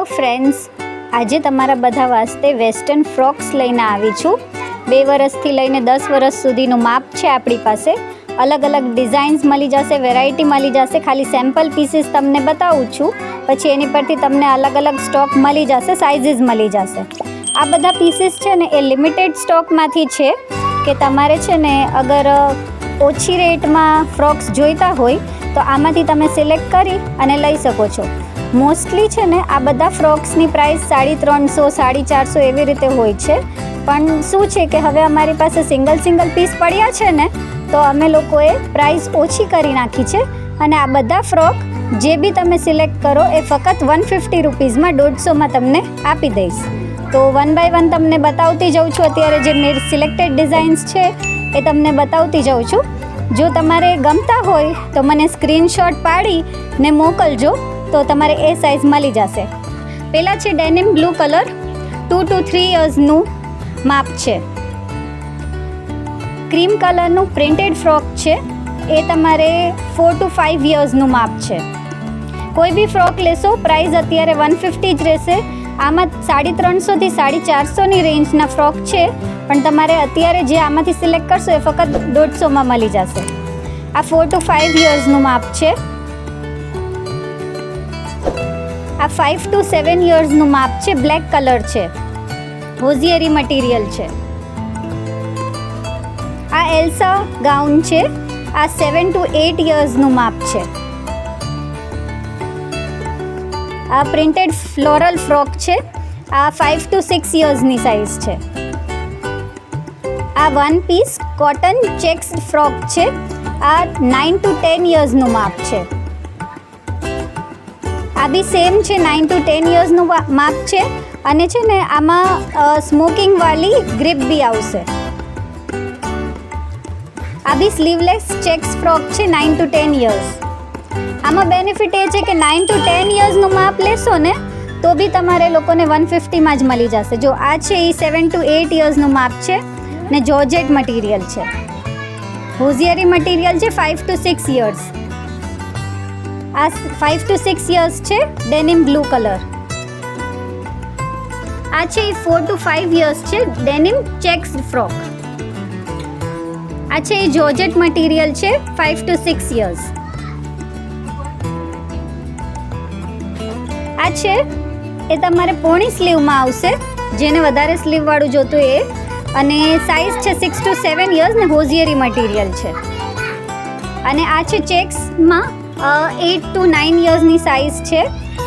Hello friends, આજે તમારા બધા વાસ્તે વેસ્ટર્ન ફ્રોક્સ લઈને આવી છું। 2 વર્ષથી લઈને 10 વર્ષ સુધીનું માપ છે આપણી પાસે। અલગ અલગ ડિઝાઇન્સ મળી જશે, વેરાયટી મળી જશે। ખાલી સેમ્પલ પીસીસ તમને બતાવું છું, પછી એની પરથી તમને અલગ અલગ સ્ટોક મળી જશે, સાઇઝીસ મળી જશે। આ બધા પીસીસ છે ને એ લિમિટેડ સ્ટોકમાંથી છે કે તમારે છે ને અગર ઓછી રેટમાં ફ્રોક્સ જોઈતા હોય તો આમાંથી તમે સિલેક્ટ કરી અને લઈ શકો છો। મોસ્ટલી છે ને આ બધા ફ્રોક્સની પ્રાઇસ 350, 450 એવી રીતે હોય છે। પણ શું છે કે હવે અમારી પાસે સિંગલ પીસ પડ્યા છે ને, તો અમે લોકોએ પ્રાઇસ ઓછી કરી નાખી છે અને આ બધા ફ્રોક જે બી તમે સિલેક્ટ કરો એ ફક્ત 150 રૂપીઝમાં 150માં તમને આપી દઈશ। તો 1 બાય 1 તમને બતાવતી જાઉં છું। અત્યારે જે મેરી સિલેક્ટેડ ડિઝાઇન્સ છે એ તમને બતાવતી જાઉં છું। જો તમારે ગમતા હોય તો મને સ્ક્રીનશોટ પાડીને મોકલજો, તો તમારે એ સાઇઝ મળી જશે। પહેલાં છે ડેનિમ બ્લુ કલર, 2 to 3 યર્સનું માપ છે। ક્રીમ કલરનું પ્રિન્ટેડ ફ્રોક છે, એ તમારે 4 to 5 યર્સનું માપ છે। કોઈ બી ફ્રોક લેશો પ્રાઇસ અત્યારે 150 જ રહેશે। આમાં 350થી 450ની રેન્જના ફ્રોક છે, પણ તમારે અત્યારે જે આમાંથી સિલેક્ટ કરશો એ ફક્ત 150માં મળી જશે। આ 4 to 5 યર્સનું માપ છે। આ 5 to 7 યર્સનું માપ છે, બ્લેક કલર છે, હોઝિયરી મટીરિયલ છે। આ એલ્સા ગાઉન છે, આ 7 to 8 યર્સનું માપ છે। આ પ્રિન્ટેડ ફ્લોરલ ફ્રોક છે, આ 5 to 6 યર્સની સાઇઝ છે। આ 1 પીસ કોટન ચેક્સ ફ્રોક છે, આ 9 to 10 યર્સનું માપ છે। આ બી સેમ છે, 9 to 10 યર્સનું માપ છે અને છે ને આમાં સ્મોકિંગવાળી ગ્રીપ બી આવશે। આ બી સ્લીવલેસ ચેક્સ ફ્રોક છે, 9 to 10 યર્સ। આમાં બેનિફિટ એ છે કે 9 to 10 યર્સનું માપ લેશો ને તો બી તમારે લોકોને 150માં જ મળી જશે। જો આ છે એ 7 to 8 યર્સનું માપ છે ને જોર્જેટ મટીરિયલ છે, હોઝિયરી મટીરિયલ છે, 5 to 6 યર્સ। આ 5 to 6 યર્સ છે, ડેનિમ બ્લુ કલર। આ છે એ 4 to 5 યર્સ છે, ડેનિમ ચેક્સ ફ્રોક। આ છે એ જોર્જેટ મટીરિયલ છે, 5 to 6 યર્સ। આ છે એ તમારે પોણી સ્લીવમાં આવશે, જેને વધારે સ્લીવવાળું જોતું એ, અને સાઇઝ છે 6 to 7 યર્સ ને હોઝિયરી મટીરિયલ છે। અને આ છે ચેક્સમાં 8 to 9 યર્સની સાઇઝ છે।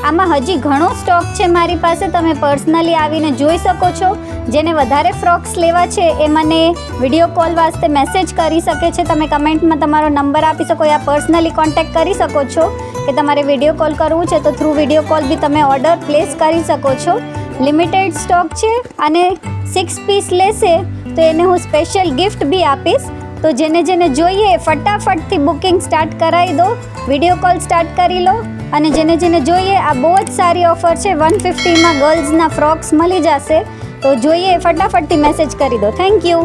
આમાં હજી ઘણો સ્ટોક છે મારી પાસે, તમે પર્સનલી આવીને જોઈ શકો છો। જેને વધારે ફ્રોક્સ લેવા છે એ મને વિડીયો કોલ વાસ્તે મેસેજ કરી શકે છે। તમે કમેન્ટમાં તમારો નંબર આપી શકો યા પર્સનલી કોન્ટેક્ટ કરી શકો છો કે તમારે વિડીયો કોલ કરવું છે તો થ્રુ વિડીયો કોલ બી તમે ઓર્ડર પ્લેસ કરી શકો છો। લિમિટેડ સ્ટોક છે અને 6 પીસ લેશે તો એને હું સ્પેશિયલ ગિફ્ટ બી આપીશ। તો જેને જોઈએ ફટાફટથી બુકિંગ સ્ટાર્ટ કરાવી દો, વિડીયો કોલ સ્ટાર્ટ કરી લો। અને જેને જોઈએ આ બહુ જ સારી ઓફર છે, 150માં ગર્લ્સના ફ્રોક્સ મળી જશે। તો જોઈએ ફટાફટથી મેસેજ કરી દો। Thank you.